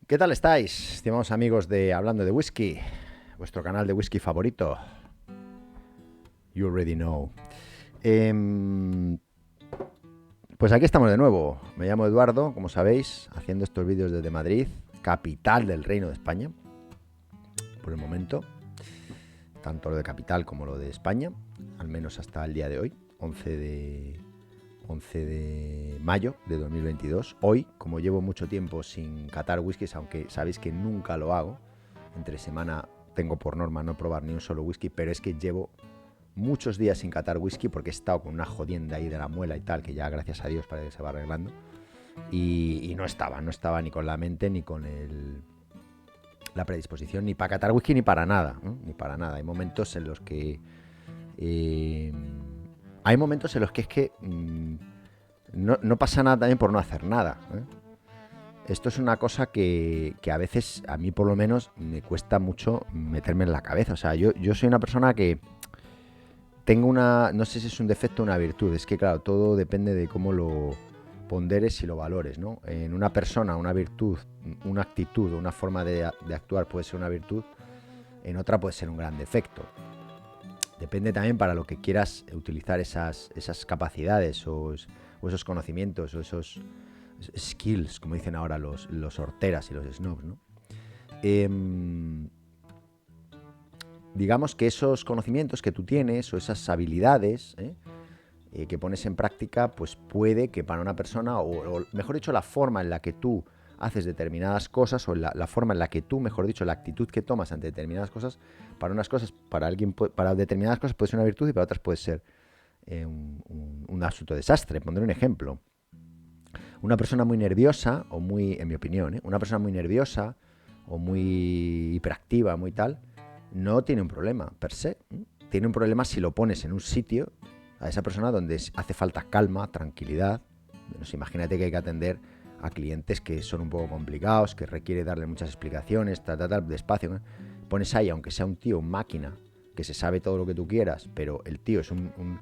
¿Qué tal estáis, estimados amigos de Hablando de Whisky? Vuestro canal de whisky favorito. You already know. Em, pues aquí estamos de nuevo. Me llamo Eduardo, como sabéis, haciendo estos vídeos desde Madrid, capital del Reino de España, por el momento. Tanto lo de capital como lo de España, al menos hasta el día de hoy, 11 de mayo de 2022. Hoy, como llevo mucho tiempo sin catar whiskies, aunque sabéis que nunca lo hago, entre semana tengo por norma no probar ni un solo whisky, pero es que llevo muchos días sin catar whisky porque he estado con una jodienda ahí de la muela y tal, que ya gracias a Dios parece que se va arreglando. Y no estaba ni con la mente ni con la predisposición ni para catar whisky ni para nada, ¿no? Ni para nada. Hay momentos en los que es que no pasa nada también por no hacer nada, ¿eh? Esto es una cosa que a veces, a mí por lo menos, me cuesta mucho meterme en la cabeza. O sea, yo soy una persona que tengo no sé si es un defecto o una virtud. Es que, claro, todo depende de cómo lo ponderes y lo valores, ¿no? En una persona, una virtud, una actitud o una forma de actuar puede ser una virtud, en otra puede ser un gran defecto. Depende también para lo que quieras utilizar esas capacidades o esos conocimientos o esos skills, como dicen ahora los horteras y los snobs, ¿no? Digamos que esos conocimientos que tú tienes o esas habilidades que pones en práctica, pues puede que para una persona, o mejor dicho, la forma en la que tú haces determinadas cosas, o la forma en la que tú, mejor dicho, la actitud que tomas ante determinadas cosas, para unas cosas, para alguien, para determinadas cosas puede ser una virtud y para otras puede ser un absoluto desastre. Pondré un ejemplo. Una persona muy nerviosa, o muy, en mi opinión, una persona muy nerviosa, o muy hiperactiva, muy tal, no tiene un problema per se. Tiene un problema si lo pones en un sitio a esa persona donde hace falta calma, tranquilidad. Pues imagínate que hay que atender a clientes que son un poco complicados, que requiere darle muchas explicaciones, despacio, ¿no? Pones ahí, aunque sea un tío, máquina, que se sabe todo lo que tú quieras, pero el tío es un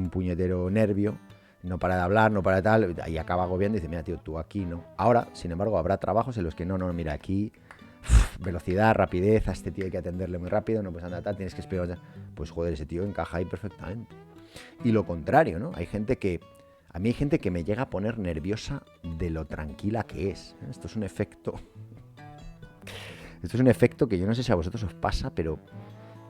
puñetero nervio, no para de hablar, no para de tal, y acaba agobiando y dice, mira tío, tú aquí no. Ahora, sin embargo, habrá trabajos en los que no, mira, aquí velocidad, rapidez, a este tío hay que atenderle muy rápido, no puedes andar tal, tienes que explicar. Pues joder, ese tío encaja ahí perfectamente. Y lo contrario, ¿no? A mí hay gente que me llega a poner nerviosa de lo tranquila que es. Esto es un efecto. Esto es un efecto que yo no sé si a vosotros os pasa, pero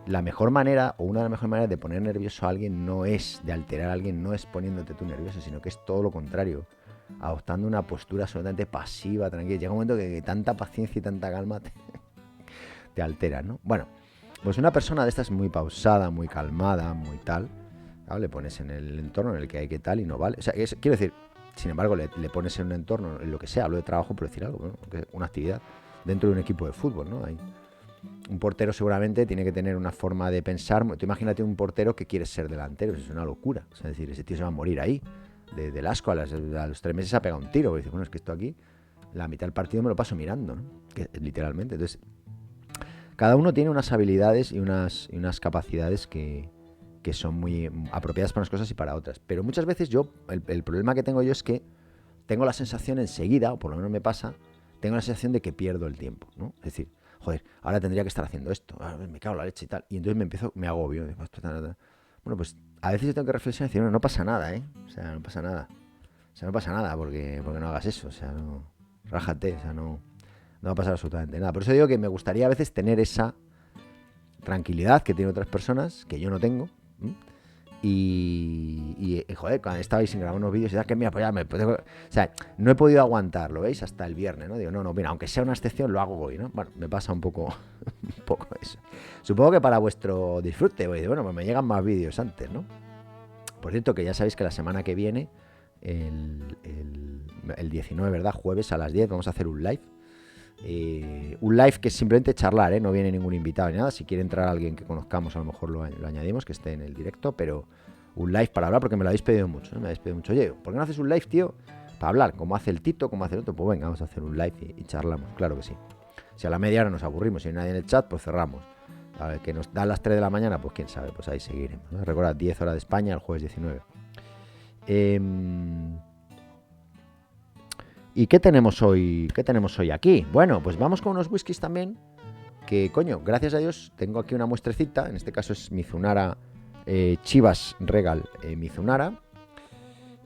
la mejor manera, o una de las mejores maneras de poner nervioso a alguien no es, de alterar a alguien, no es poniéndote tú nervioso, sino que es todo lo contrario. Adoptando una postura absolutamente pasiva, tranquila. Llega un momento que tanta paciencia y tanta calma te altera, ¿no? Bueno, pues una persona de estas muy pausada, muy calmada, muy tal, ¿no? Le pones en el entorno en el que hay que tal y no vale. O sea, quiero decir, sin embargo, le pones en un entorno, en lo que sea, hablo de trabajo, por decir algo, ¿no? Una actividad dentro de un equipo de fútbol, ¿no? Hay un portero seguramente tiene que tener una forma de pensar. Tú imagínate un portero que quiere ser delantero, eso es una locura. O sea, es decir, ese tío se va a morir ahí. Del asco, a los 3 meses se ha pegado un tiro. Y dice, bueno, es que esto aquí, la mitad del partido me lo paso mirando, ¿no? Que, literalmente. Entonces, cada uno tiene unas habilidades y unas capacidades que son muy apropiadas para unas cosas y para otras. Pero muchas veces el problema que tengo yo es que tengo la sensación enseguida, o por lo menos me pasa, tengo la sensación de que pierdo el tiempo, ¿no? Es decir, joder, ahora tendría que estar haciendo esto, me cago en la leche y tal. Y entonces me agobio. Bueno, pues a veces yo tengo que reflexionar y decir, no pasa nada, ¿eh? O sea, no pasa nada. O sea, no pasa nada porque no hagas eso. O sea, no, rájate, o sea, no va a pasar absolutamente nada. Por eso digo que me gustaría a veces tener esa tranquilidad que tienen otras personas, que yo no tengo. Joder, cuando estabais sin grabar unos vídeos y tal, que mira, pues ya o sea, no he podido aguantarlo, ¿veis? Hasta el viernes, ¿no? Digo, no, mira, aunque sea una excepción, lo hago hoy, ¿no? Bueno, me pasa un poco eso. Supongo que para vuestro disfrute, bueno, pues me llegan más vídeos antes, ¿no? Por cierto, que ya sabéis que la semana que viene, el 19, ¿verdad? Jueves a las 10 vamos a hacer un live. Un live que es simplemente charlar, ¿eh? No viene ningún invitado ni nada. Si quiere entrar alguien que conozcamos, a lo mejor lo añadimos, que esté en el directo, pero un live para hablar, porque me lo habéis pedido mucho, ¿eh? Me habéis pedido mucho, oye, ¿por qué no haces un live, tío? Para hablar, como hace el Tito, como hace el otro. Pues venga, vamos a hacer un live y charlamos, claro que sí. Si a la media hora nos aburrimos y no hay nadie en el chat, pues cerramos. A ver, que nos da las 3 de la mañana, pues quién sabe, pues ahí seguiremos, ¿no? Recuerda, 10 horas de ¿Y qué tenemos hoy? ¿Qué tenemos hoy aquí? Bueno, pues vamos con unos whiskies también. Que, coño, gracias a Dios tengo aquí una muestrecita. En este caso es Mizunara Chivas Regal Mizunara.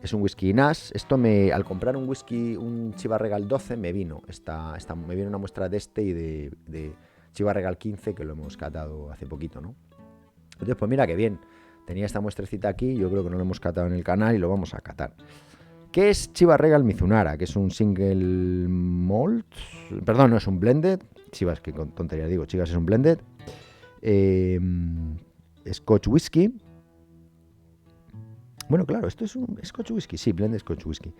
Es un whisky Nash. Esto al comprar un whisky, un Chivas Regal 12, me vino una muestra de este y de Chivas Regal 15, que lo hemos catado hace poquito, ¿no? Entonces, pues mira qué bien. Tenía esta muestrecita aquí, yo creo que no lo hemos catado en el canal y lo vamos a catar. ¿Qué es Chivas Regal Mizunara? Que es un single malt. Perdón, no es un blended. Chivas, qué tontería digo. Chivas es un blended. Scotch whisky. Bueno, claro, esto es un Scotch whisky. Sí, blended Scotch whisky.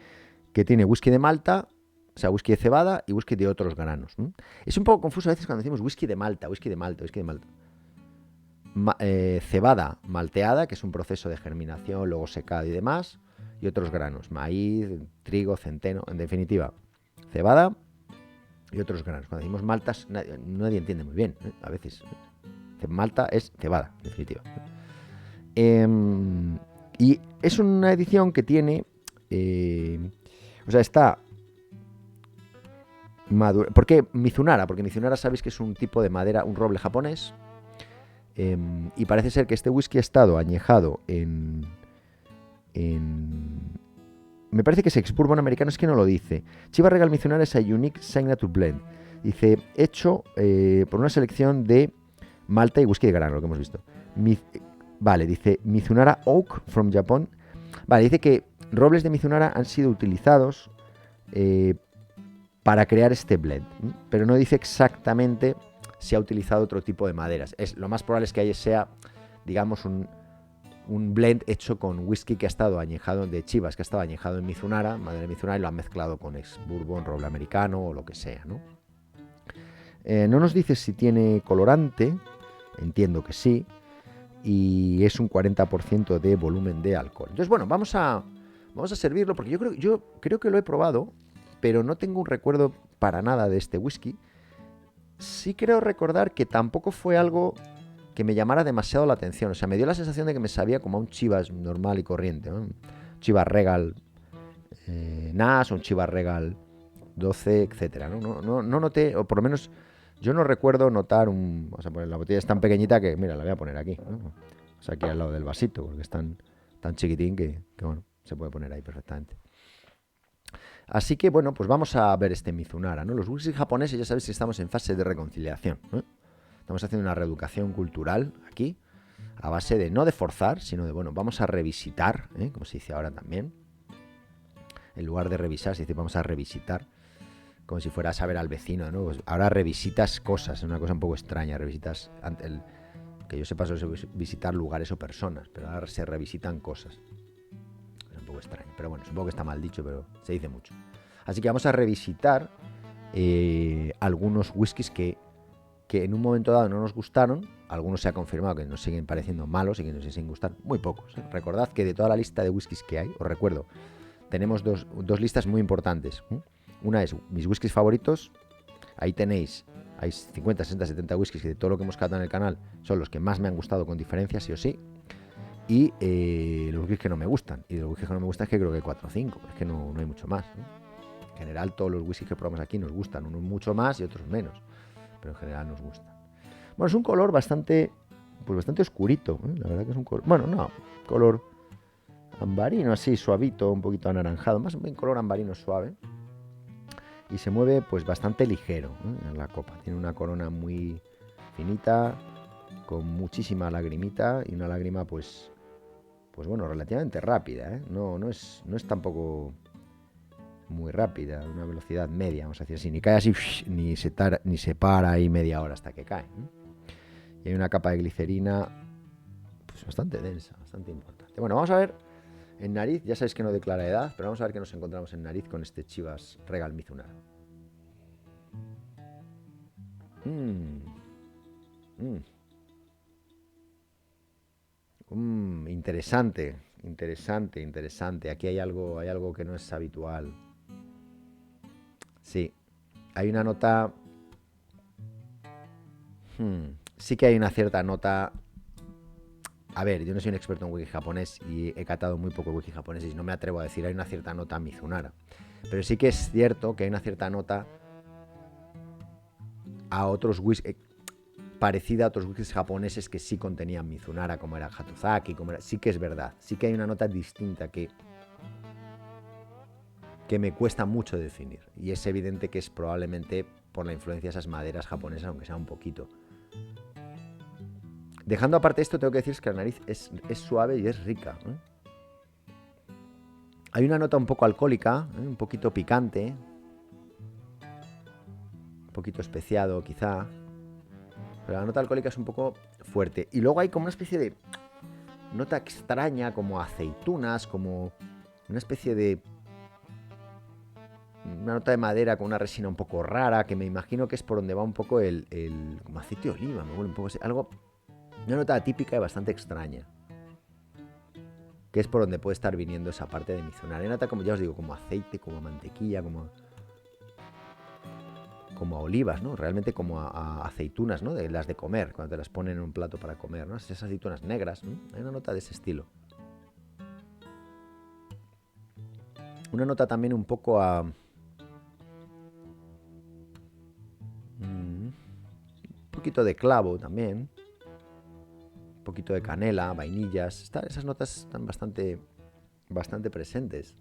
Que tiene whisky de Malta, o sea, whisky de cebada y whisky de otros granos. Es un poco confuso a veces cuando decimos whisky de Malta, whisky de Malta, whisky de Malta. Cebada malteada, que es un proceso de germinación, luego secado y demás. Y otros granos, maíz, trigo, centeno, en definitiva, cebada y otros granos. Cuando decimos maltas, nadie entiende muy bien, a veces. Malta es cebada, en definitiva. Y es una edición que tiene, o sea, está madura. ¿Por qué Mizunara? Porque Mizunara sabéis que es un tipo de madera, un roble japonés. Y parece ser que este whisky ha estado añejado me parece que es ex-bourbon americano, es que no lo dice. Chivas Regal Mizunara es a unique signature blend. Dice, hecho por una selección de malta y whisky de grano, lo que hemos visto. Vale, dice Mizunara Oak from Japan. Vale, dice que robles de Mizunara han sido utilizados para crear este blend, pero no dice exactamente si ha utilizado otro tipo de maderas. Lo más probable es que sea, digamos, un blend hecho con whisky que ha estado añejado de Chivas, que ha estado añejado en Mizunara, madera de Mizunara, y lo han mezclado con ex-bourbon, roble americano o lo que sea, ¿no? No nos dice si tiene colorante, entiendo que sí, y es un 40% de volumen de alcohol. Entonces, bueno, vamos a servirlo, porque yo creo que lo he probado, pero no tengo un recuerdo para nada de este whisky. Sí creo recordar que tampoco fue algo que me llamara demasiado la atención. O sea, me dio la sensación de que me sabía como a un Chivas normal y corriente, ¿no? Un Chivas Regal Nash, un Chivas Regal 12, etcétera, ¿no? No noté, o por lo menos yo no recuerdo notar vamos a poner la botella es tan pequeñita que, mira, la voy a poner aquí, ¿no? O sea, aquí al lado del vasito, porque es tan chiquitín que bueno, se puede poner ahí perfectamente. Así que, bueno, pues vamos a ver este Mizunara, ¿no? Los whiskies japoneses, ya sabéis que estamos en fase de reconciliación, ¿eh? Estamos haciendo una reeducación cultural aquí, a base de no de forzar, sino de, bueno, vamos a revisitar, como se dice ahora también. En lugar de revisar, se dice vamos a revisitar, como si fueras a ver al vecino, ¿no? Pues ahora revisitas cosas, es una cosa un poco extraña, revisitas, que yo sepa, eso es visitar lugares o personas, pero ahora se revisitan cosas. Es un poco extraño, pero bueno, supongo que está mal dicho, pero se dice mucho. Así que vamos a revisitar algunos whiskies que en un momento dado no nos gustaron. Algunos se ha confirmado que nos siguen pareciendo malos y que nos siguen gustando. Muy pocos, ¿eh? Recordad que de toda la lista de whiskies que hay, os recuerdo, tenemos dos listas muy importantes. Una es mis whiskies favoritos. Ahí tenéis, hay 50, 60, 70 whiskies que de todo lo que hemos catado en el canal son los que más me han gustado con diferencia, sí o sí. Y los whiskies que no me gustan. Y de los whiskies que no me gustan es que creo que hay 4 o 5. Es que no hay mucho más, ¿no? En general todos los whiskies que probamos aquí nos gustan. Unos mucho más y otros menos. Pero en general nos gustan. Bueno, es un color bastante oscurito, ¿eh? La verdad que es un color, bueno, no, color ambarino, así, suavito, un poquito anaranjado, más bien color ambarino suave. Y se mueve pues bastante ligero, ¿eh? En la copa. Tiene una corona muy finita, con muchísima lagrimita y una lágrima pues bueno, relativamente rápida, ¿eh? No es tampoco muy rápida, una velocidad media, vamos a decir así, ni cae así, ni se para ahí media hora hasta que cae, ¿eh? Y hay una capa de glicerina pues bastante densa, bastante importante. Bueno, vamos a ver en nariz, ya sabéis que no declara edad, pero vamos a ver qué nos encontramos en nariz con este Chivas Regal Mizunara. Interesante, interesante. Aquí hay algo que no es habitual. Sí, hay una nota. Sí que hay una cierta nota A ver, yo no soy un experto en whisky japonés y he catado muy poco whisky japonés y no me atrevo a decir hay una cierta nota Mizunara. Pero sí que es cierto que hay una cierta nota a otros whisky, parecida a otros whiskies japoneses que sí contenían Mizunara, como era Hatozaki, sí que es verdad. Sí que hay una nota distinta que me cuesta mucho definir. Y es evidente que es probablemente por la influencia de esas maderas japonesas, aunque sea un poquito. Dejando aparte esto, tengo que decir que la nariz es suave y es rica, ¿eh? Hay una nota un poco alcohólica, ¿eh? Un poquito picante, un poquito especiado quizá, pero la nota alcohólica es un poco fuerte. Y luego hay como una especie de nota extraña, como aceitunas, como una especie de... una nota de madera con una resina un poco rara, que me imagino que es por donde va un poco el como aceite de oliva, me huele un poco así, algo... Una nota atípica y bastante extraña, que es por donde puede estar viniendo esa parte de Mizunara. Hay nota, como ya os digo, como aceite, como mantequilla, como a olivas, ¿no? Realmente como a aceitunas, ¿no? De las de comer, cuando te las ponen en un plato para comer, ¿no? Esas aceitunas negras, ¿no? Hay una nota de ese estilo. Una nota también un poco a... un poquito de clavo también. Un poquito de canela, vainillas. Esas notas están bastante presentes.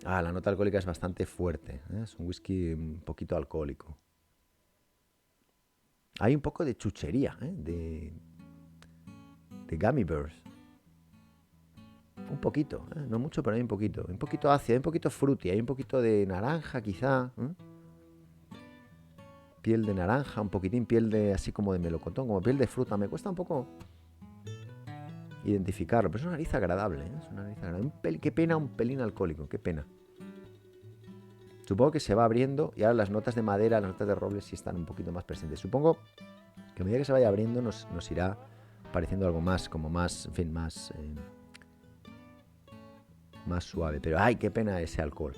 La nota alcohólica es bastante fuerte, ¿eh? Es un whisky un poquito alcohólico. Hay un poco de chuchería, ¿eh? de gummy bears. Un poquito, ¿eh? No mucho, pero hay un poquito. Un poquito ácido, hay un poquito fruity, hay un poquito de naranja quizá, ¿eh? Piel de naranja, un poquitín piel de así como de melocotón, como piel de fruta. Me cuesta un poco identificarlo, pero es una nariz agradable, ¿eh? Es una nariz agradable. Qué pena un pelín alcohólico, qué pena. Supongo que se va abriendo y ahora las notas de madera, las notas de roble sí están un poquito más presentes. Supongo que a medida que se vaya abriendo nos irá pareciendo algo más, como más, en fin, más suave. Pero ay, qué pena ese alcohol.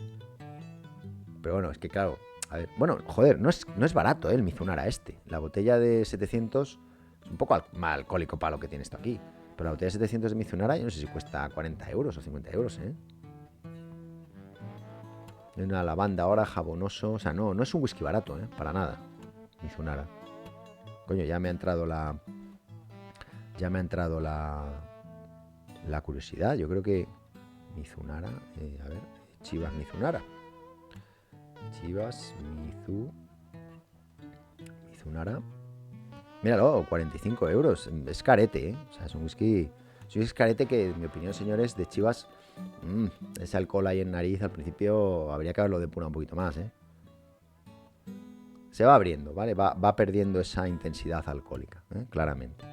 Pero bueno, es que claro, a ver, bueno, joder, no es barato, el Mizunara este. La botella de 700 es un poco más alcohólico para lo que tiene esto aquí. Pero la botella de 700 de Mizunara yo no sé si cuesta 40 euros o 50 euros, ¿eh? Una lavanda ahora, jabonoso. O sea, no es un whisky barato, ¿eh? Para nada. Mizunara. Coño, ya me ha entrado la curiosidad. Yo creo que Mizunara, a ver, Chivas Mizunara. Chivas Mizunara. Míralo, 45 euros. Es carete, ¿eh? O sea, es un whisky... Es carete que, en mi opinión, señores, de Chivas... ese alcohol ahí en nariz, al principio habría que haberlo depurado un poquito más, ¿eh? Se va abriendo, ¿vale? Va perdiendo esa intensidad alcohólica, ¿eh? Claramente.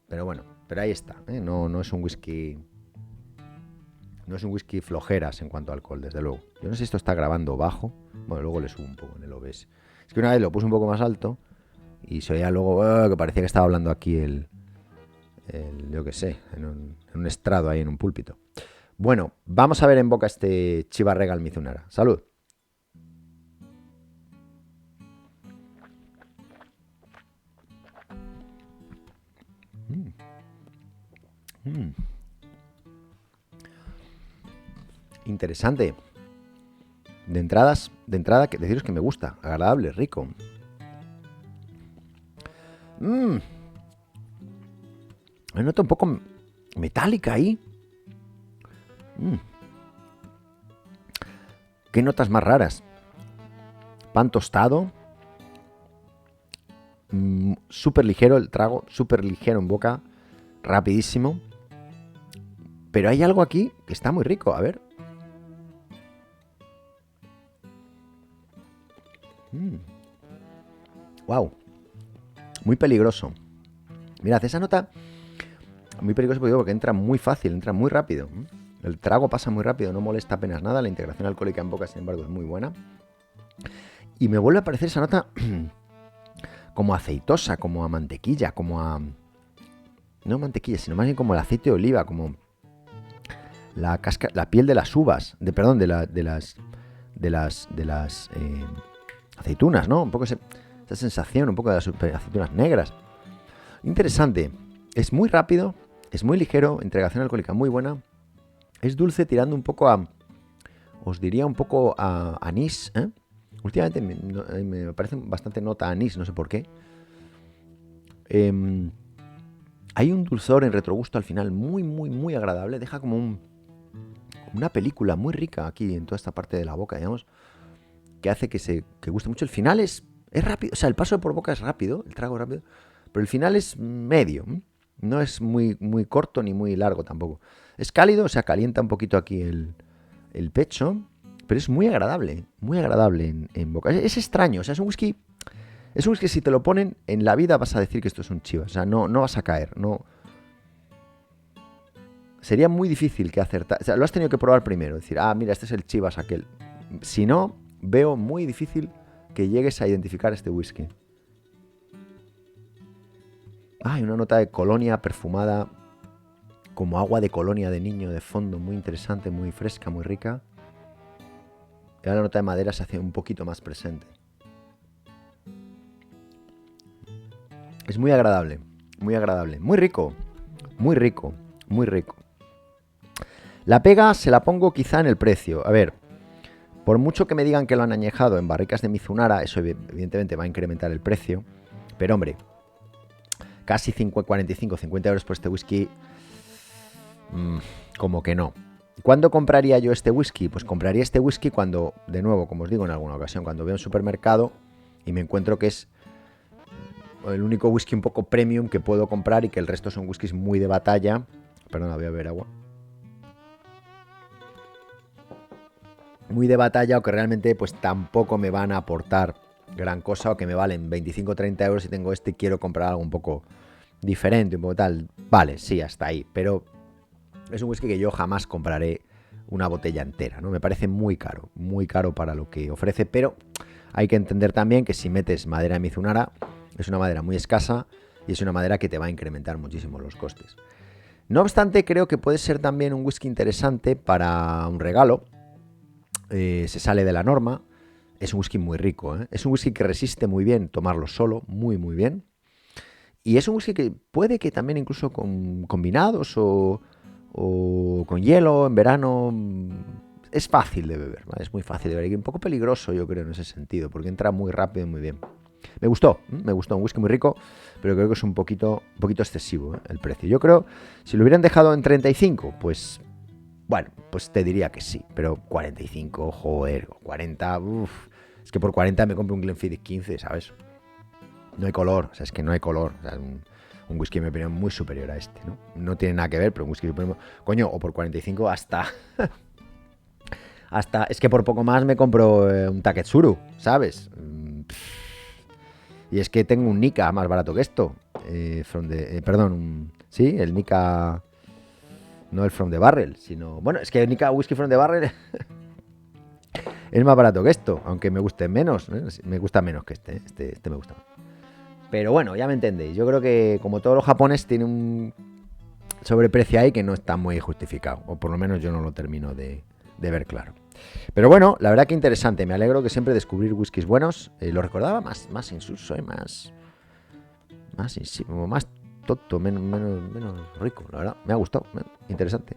Pero bueno, pero ahí está, ¿eh? No es un whisky... No es un whisky flojeras en cuanto a alcohol, desde luego. Yo no sé si esto está grabando bajo. Bueno, luego le subo un poco en el OBS. Es que una vez lo puse un poco más alto y se oía luego que parecía que estaba hablando aquí yo qué sé, en un estrado ahí en un púlpito. Bueno, vamos a ver en boca este Chivas Regal Mizunara. ¡Salud! Interesante. De entrada, deciros que me gusta. Agradable, rico. Me nota un poco metálica ahí. ¿Qué notas más raras? Pan tostado. Súper ligero el trago, súper ligero en boca. Rapidísimo. Pero hay algo aquí que está muy rico. A ver. Wow. Muy peligroso. Mirad, esa nota... Muy peligroso porque entra muy fácil, entra muy rápido. El trago pasa muy rápido, no molesta apenas nada. La integración alcohólica en boca, sin embargo, es muy buena. Y me vuelve a aparecer esa nota como aceitosa, como a mantequilla, como a... No mantequilla, sino más bien como el aceite de oliva, como la piel de las uvas, de las aceitunas, ¿no? Un poco esa sensación un poco de las aceitunas negras. Interesante. Es muy rápido, es muy ligero, integración alcohólica muy buena. Es dulce tirando un poco a, os diría un poco a anís, ¿eh? Últimamente me parece bastante nota a anís, no sé por qué. Hay un dulzor en retrogusto al final muy, muy, muy agradable. Deja como una película muy rica aquí en toda esta parte de la boca, digamos, que hace que guste mucho. El final es rápido, o sea, el paso por boca es rápido, el trago es rápido, pero el final es medio. No es muy, muy corto ni muy largo tampoco. Es cálido, o sea, calienta un poquito aquí el pecho, pero es muy agradable en boca. Es extraño, o sea, es un whisky que si te lo ponen en la vida vas a decir que esto es un Chivas, o sea, no vas a caer, no. Sería muy difícil que acertar, o sea, lo has tenido que probar primero, decir, mira, este es el Chivas aquel. Si no, veo muy difícil que llegues a identificar este whisky. Hay una nota de colonia perfumada, como agua de colonia de niño de fondo, muy interesante, muy fresca, muy rica. Y ahora la nota de madera se hace un poquito más presente. Es muy agradable, muy rico, muy rico, muy rico. La pega se la pongo quizá en el precio. A ver, por mucho que me digan que lo han añejado en barricas de Mizunara, eso evidentemente va a incrementar el precio. Pero hombre, casi 45, 50 euros por este whisky, como que no. ¿Cuándo compraría yo este whisky? Pues compraría este whisky cuando, de nuevo, como os digo en alguna ocasión, cuando veo un supermercado y me encuentro que es el único whisky un poco premium que puedo comprar y que el resto son whiskies muy de batalla. Perdona, voy a beber agua. Muy de batalla o que realmente pues tampoco me van a aportar gran cosa o que me valen 25 o 30 euros y tengo este y quiero comprar algo un poco diferente, un poco tal. Vale, sí, hasta ahí. Pero es un whisky que yo jamás compraré una botella entera, ¿no? Me parece muy caro para lo que ofrece, pero hay que entender también que si metes madera de Mizunara, es una madera muy escasa y es una madera que te va a incrementar muchísimo los costes. No obstante, creo que puede ser también un whisky interesante para un regalo. Se sale de la norma. Es un whisky muy rico, ¿eh? Es un whisky que resiste muy bien tomarlo solo, muy muy bien. Y es un whisky que puede que también incluso con combinados o con hielo en verano es fácil de beber, ¿vale? Es muy fácil de beber y un poco peligroso yo creo en ese sentido, porque entra muy rápido y muy bien. Me gustó, un whisky muy rico, pero creo que es un poquito excesivo, ¿eh? El precio. Yo creo, si lo hubieran dejado en 35, pues bueno, pues te diría que sí, pero 45, joder, 40, es que por 40 me compro un Glenfiddich 15, ¿sabes? No hay color, o sea, es que no hay color, o sea, un whisky en mi opinión muy superior a este, ¿no? No tiene nada que ver, pero un whisky superior, coño, o por 45 hasta es que por poco más me compro un Taketsuru, ¿sabes? Y es que tengo un Nikka más barato que esto, sí, el Nikka. No el From the Barrel, sino... Bueno, es que el Nikka Whisky From the Barrel es más barato que esto, aunque me guste menos, ¿eh? Me gusta menos que este, este me gusta más. Pero bueno, ya me entendéis. Yo creo que como todos los japoneses tiene un sobreprecio ahí que no está muy justificado. O por lo menos yo no lo termino de ver claro. Pero bueno, la verdad que interesante. Me alegro que siempre descubrir whiskies buenos. Lo recordaba más insulso, más tonto, menos rico, la verdad. Me ha gustado, interesante.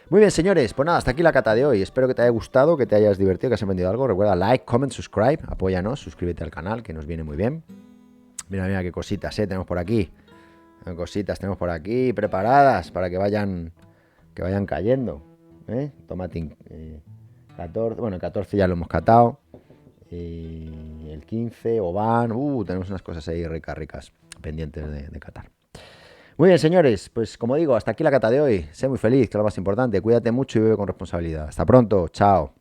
Muy bien, señores, pues nada, hasta aquí la cata de hoy. Espero que te haya gustado, que te hayas divertido, que has aprendido algo. Recuerda, like, comment, subscribe, apóyanos, suscríbete al canal, que nos viene muy bien. Mira qué cositas, tenemos por aquí. Qué cositas tenemos por aquí preparadas para que vayan cayendo. Tomatín 14, bueno, el 14 ya lo hemos catado. El 15, Oban, tenemos unas cosas ahí ricas pendientes de catar. Muy bien, señores, pues como digo, hasta aquí la cata de hoy. Sé muy feliz, que es lo más importante. Cuídate mucho y bebe con responsabilidad. Hasta pronto, chao.